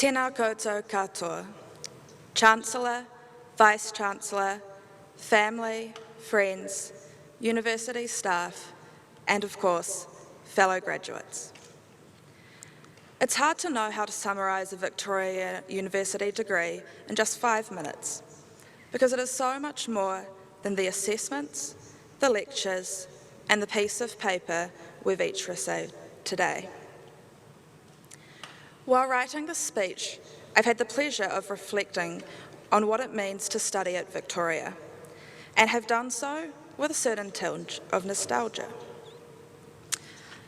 Tēnā koutou katoa, Chancellor, Vice-Chancellor, family, friends, university staff, and of course, fellow graduates. It's hard to know how to summarise a Victoria University degree in just 5 minutes, because it is so much more than the assessments, the lectures, and the piece of paper we've each received today. While writing this speech, I've had the pleasure of reflecting on what it means to study at Victoria, and have done so with a certain tinge of nostalgia.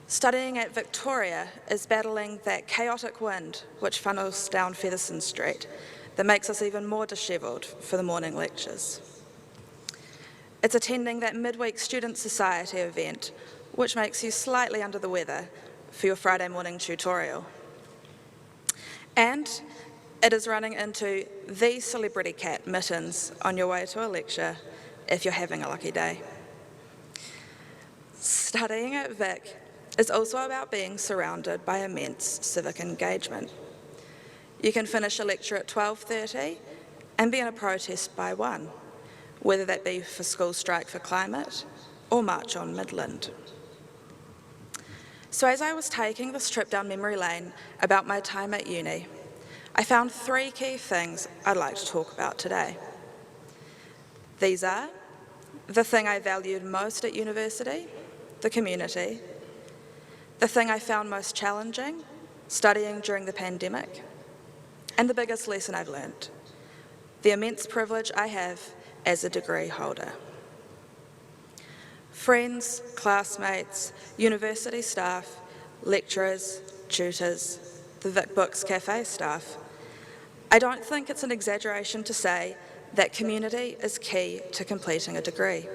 Studying at Victoria is battling that chaotic wind which funnels down Featherston Street that makes us even more dishevelled for the morning lectures. It's attending that midweek student society event which makes you slightly under the weather for your Friday morning tutorial. And it is running into the celebrity cat Mittens on your way to a lecture if you're having a lucky day. Studying at Vic is also about being surrounded by immense civic engagement. You can finish a lecture at 12:30 and be in a protest by 1, whether that be for School Strike for Climate or March on Midland. So as I was taking this trip down memory lane about my time at uni, I found 3 key things I'd like to talk about today. These are the thing I valued most at university, the community, the thing I found most challenging, studying during the pandemic, and the biggest lesson I've learned, the immense privilege I have as a degree holder. Friends, classmates, university staff, lecturers, tutors, the Vic Books Cafe staff, I don't think it's an exaggeration to say that community is key to completing a degree.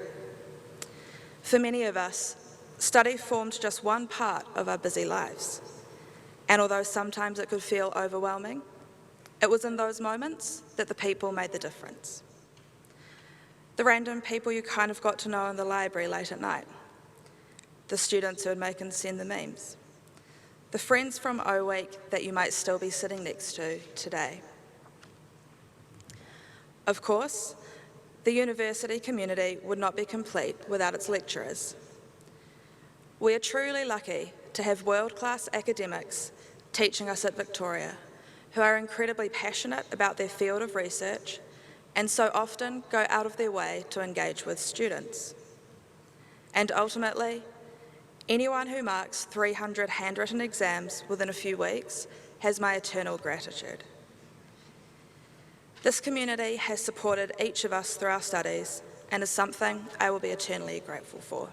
For many of us, study formed just one part of our busy lives, and although sometimes it could feel overwhelming, it was in those moments that the people made the difference. The random people you kind of got to know in the library late at night, the students who would make and send the memes, the friends from O Week that you might still be sitting next to today. Of course, the university community would not be complete without its lecturers. We are truly lucky to have world-class academics teaching us at Victoria, who are incredibly passionate about their field of research and so often go out of their way to engage with students. And ultimately, anyone who marks 300 handwritten exams within a few weeks has my eternal gratitude. This community has supported each of us through our studies and is something I will be eternally grateful for.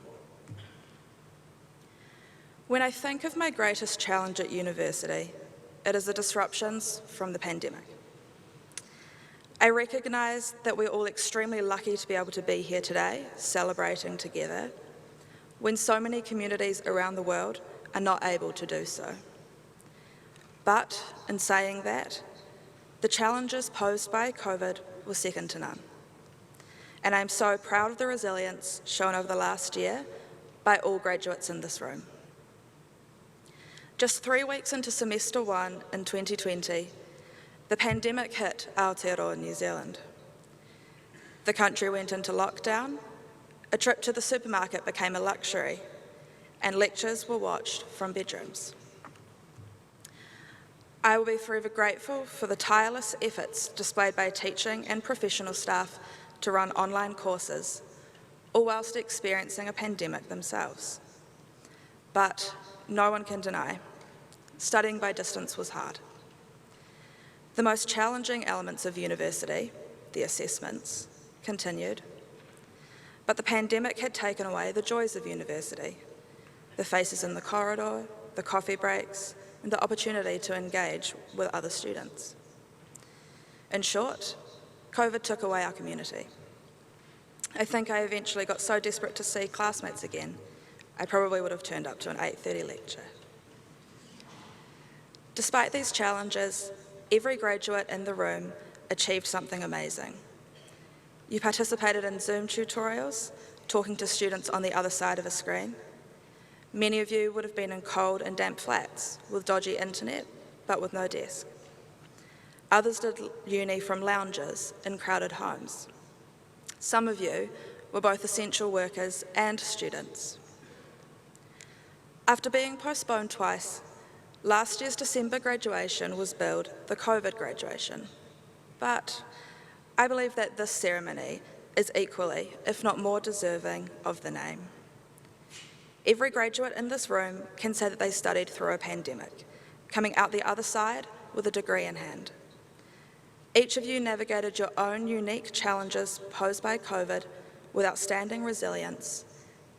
When I think of my greatest challenge at university, it is the disruptions from the pandemic. I recognise that we're all extremely lucky to be able to be here today, celebrating together, when so many communities around the world are not able to do so. But in saying that, the challenges posed by COVID were second to none. And I'm so proud of the resilience shown over the last year by all graduates in this room. Just 3 weeks into semester 1 in 2020, the pandemic hit Aotearoa, New Zealand. The country went into lockdown, a trip to the supermarket became a luxury, and lectures were watched from bedrooms. I will be forever grateful for the tireless efforts displayed by teaching and professional staff to run online courses, all whilst experiencing a pandemic themselves. But no one can deny, studying by distance was hard. The most challenging elements of university, the assessments, continued, but the pandemic had taken away the joys of university, the faces in the corridor, the coffee breaks, and the opportunity to engage with other students. In short, COVID took away our community. I think I eventually got so desperate to see classmates again, I probably would have turned up to an 8:30 lecture. Despite these challenges, every graduate in the room achieved something amazing. You participated in Zoom tutorials, talking to students on the other side of a screen. Many of you would have been in cold and damp flats with dodgy internet, but with no desk. Others did uni from lounges in crowded homes. Some of you were both essential workers and students. After being postponed twice, last year's December graduation was billed the COVID graduation. But I believe that this ceremony is equally, if not more deserving of the name. Every graduate in this room can say that they studied through a pandemic, coming out the other side with a degree in hand. Each of you navigated your own unique challenges posed by COVID with outstanding resilience,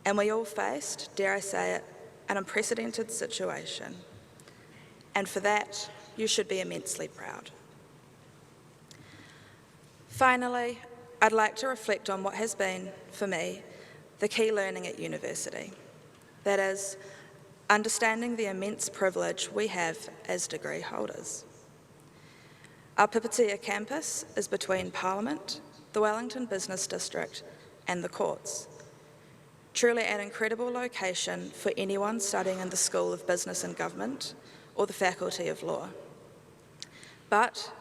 and we all faced, dare I say it, an unprecedented situation. And for that, you should be immensely proud. Finally, I'd like to reflect on what has been, for me, the key learning at university. That is, understanding the immense privilege we have as degree holders. Our Pipitea campus is between Parliament, the Wellington Business District, and the courts. Truly an incredible location for anyone studying in the School of Business and Government or the Faculty of Law. But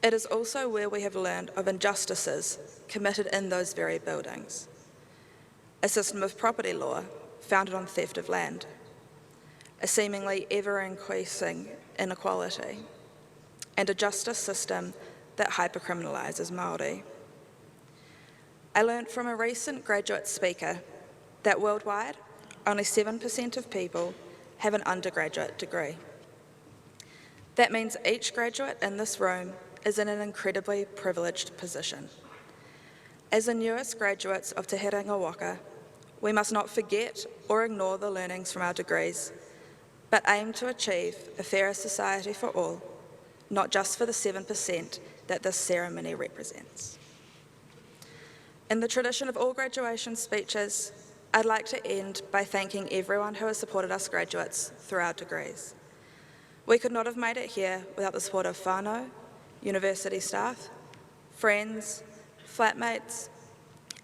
it is also where we have learned of injustices committed in those very buildings. A system of property law founded on theft of land, a seemingly ever-increasing inequality, and a justice system that hypercriminalises Māori. I learned from a recent graduate speaker that worldwide, only 7% of people have an undergraduate degree. That means each graduate in this room is in an incredibly privileged position. As the newest graduates of Te Herenga Waka, we must not forget or ignore the learnings from our degrees, but aim to achieve a fairer society for all, not just for the 7% that this ceremony represents. In the tradition of all graduation speeches, I'd like to end by thanking everyone who has supported us graduates through our degrees. We could not have made it here without the support of whānau, university staff, friends, flatmates,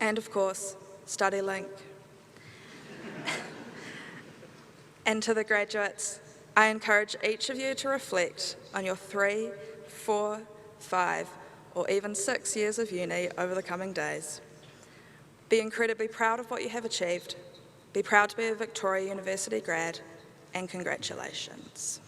and of course, StudyLink. And to the graduates, I encourage each of you to reflect on your 3, 4, 5, or even 6 years of uni over the coming days. Be incredibly proud of what you have achieved, be proud to be a Victoria University grad, and congratulations.